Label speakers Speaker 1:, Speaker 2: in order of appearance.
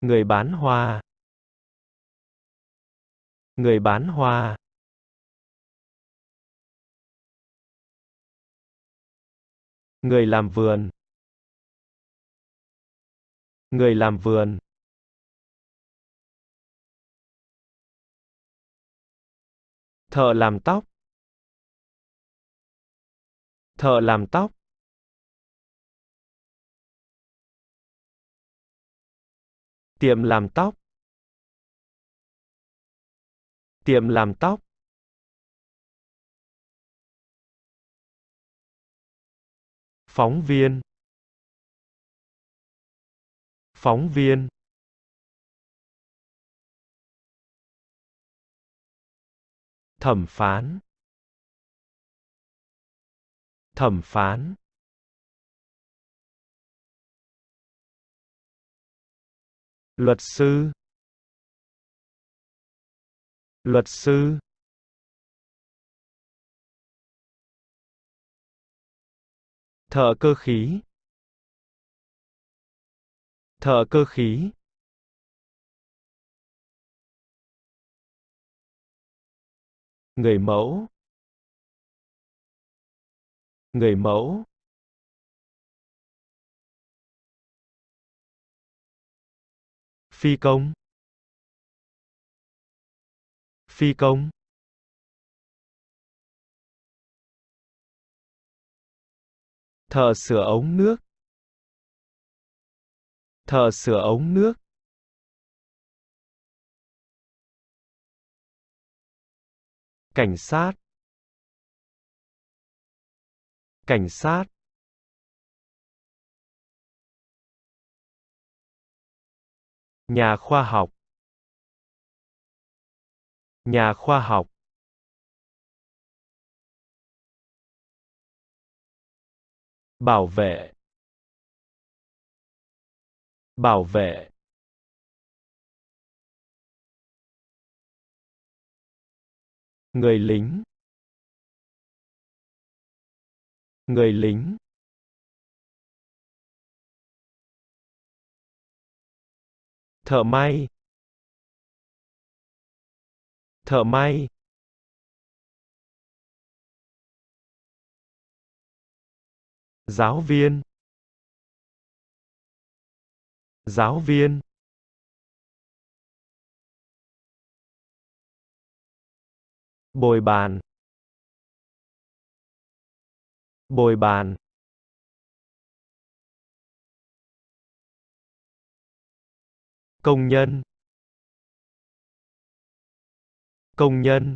Speaker 1: Người bán hoa. Người bán hoa. Người làm vườn. Người làm vườn. Thợ làm tóc. Thợ làm tóc. Tiệm làm tóc. Tiệm làm tóc. Phóng viên. Phóng viên. Thẩm phán. Thẩm phán. Luật sư. Luật sư. Thợ cơ khí. Thợ cơ khí. Người mẫu. Người mẫu. Phi công. Phi công. Thợ sửa ống nước. Thợ sửa ống nước. Cảnh sát. Cảnh sát. Nhà khoa học. Nhà khoa học. Bảo vệ. Bảo vệ. Người lính. Người lính. Thợ may. Thợ may. Giáo viên. Giáo viên. Bồi bàn. Bồi bàn. Công nhân. Công nhân.